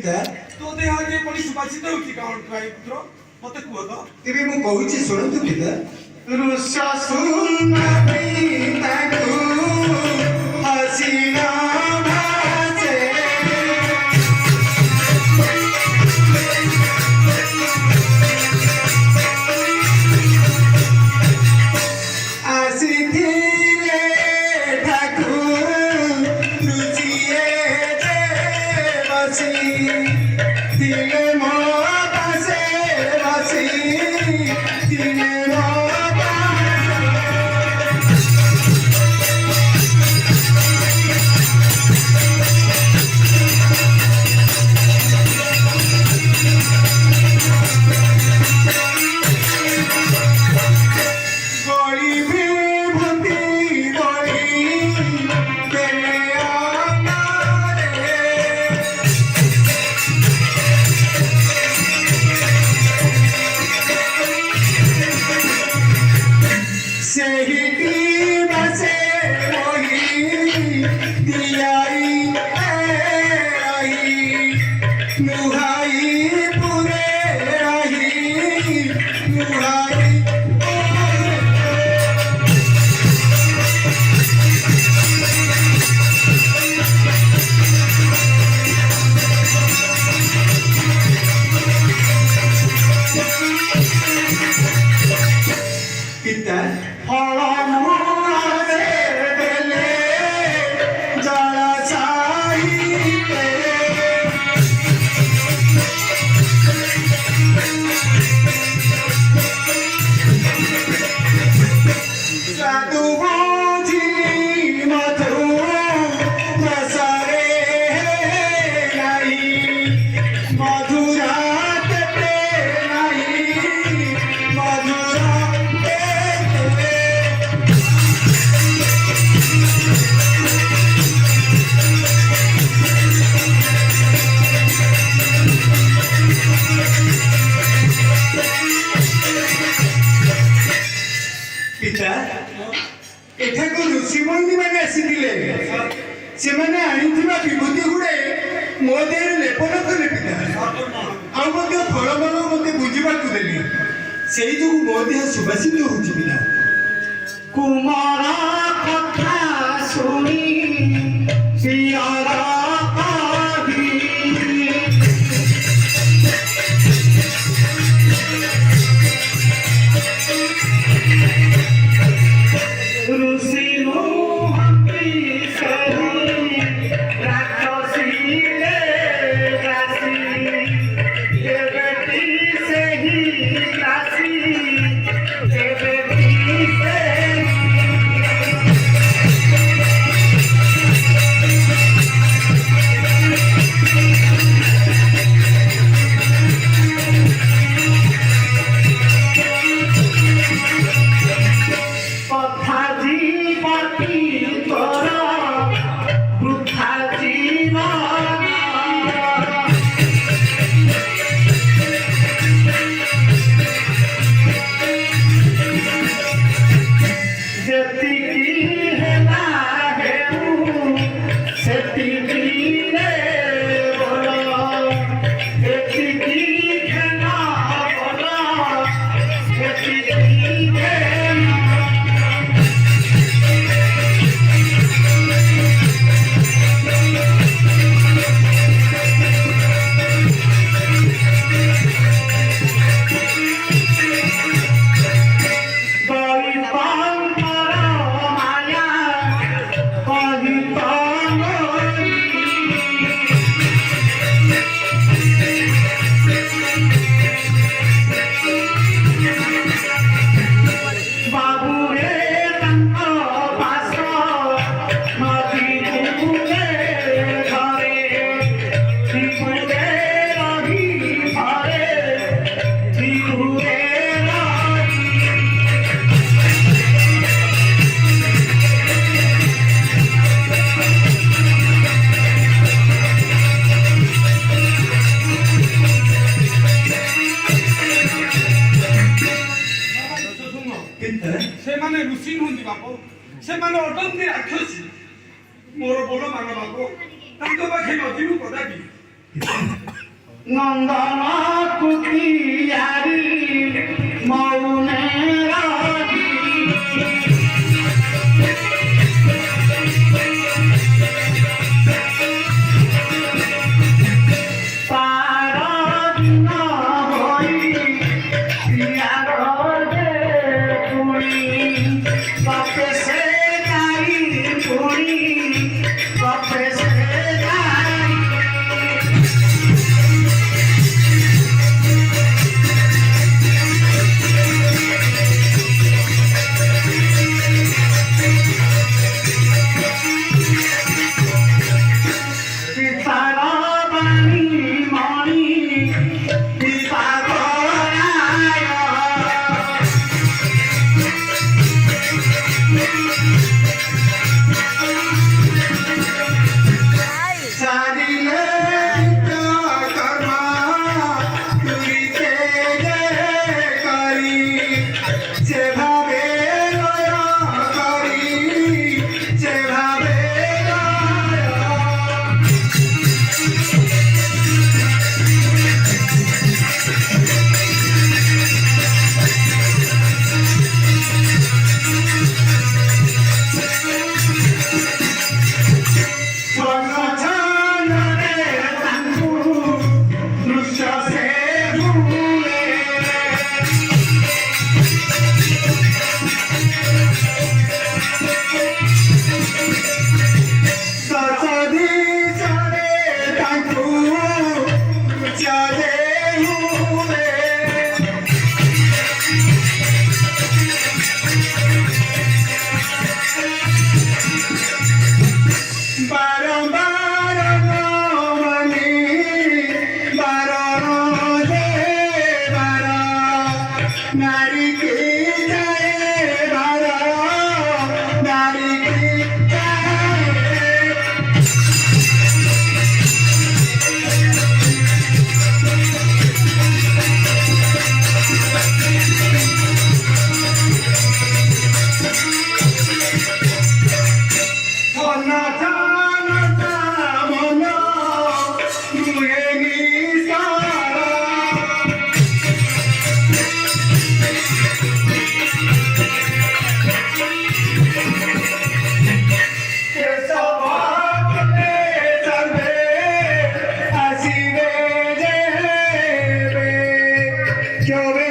ପିତା ତୋ ଦେହ ଆଗେ ପରି ସୁବାସିତ ହେଉଛି କଣ ଭାଇ ପୁତ୍ର ମତେ କୁହ ତ ତେବେ ମୁଁ କହୁଛି ଶୁଣନ୍ତୁ ପିତା ରୁଷ ଶୂନ ପିତାକୁ ହସିନା ଭାସେ ଆସିଥିଲେ ଠାକୁର ଲୁଚିଏ ବସି ଥିଲେ ମୋ ପାଶେ ବସି ଥିଲେ ମୋ ଏଠାକୁ ଋଷିମୁନି ମାନେ ଆସିଥିଲେ ସେମାନେ ଆଣିଥିବା ବିଭୂତି ଗୁଡେ ମୋ ଦେହରେ ଲେପନ କଲେ ପିତା ଆଉ ମଧ୍ୟ ଫଳମୂଳ ମୋତେ ବୁଝିବାକୁ ଦେଲି ସେଇ ଯୋଗୁଁ ମୋ ଦେହ ସୁବାସିତ ହଉଛି ପିଲା କୁମାର କଥା ଶୁଣି ସେମାନେ ଋଷି ନୁହନ୍ତି ବାପ ସେମାନେ ଅଟନ୍ତି ରାକ୍ଷସୀ ମୋର ବଡ଼ ମାନ ବାପ ତାଙ୍କ ପାଖେ ନଯିବୁ କଦାପି নন্দন কুঠিয়ারি মৌনে রাজি পারদিন হই পিয়ার যে পুরি বাপে সে গাই পুরি বাপে সে গাই পিতার বাণী মণি পিতা গরায় সারিলে কর্ম তুলিতে যে করি সেভাবে লয় করি সেভাবে লয় স্বর্ণছানরে তাଙ୍କୁ দৃশ্য ସେ ଭୁଲେ ସସଦି ସରେ ତାଙ୍କୁ ଚଳେ ହୁଏ ବାରମ୍ବାର ମନି ବାରଣ ଦେବାର ନାରୀ କି ଯାଏ ବାର ନାରୀ କି ଯାଏ অনাথানতা মন দুয়ে নিসারা কেশবকে সর্বে আসিবে যেবে কেবে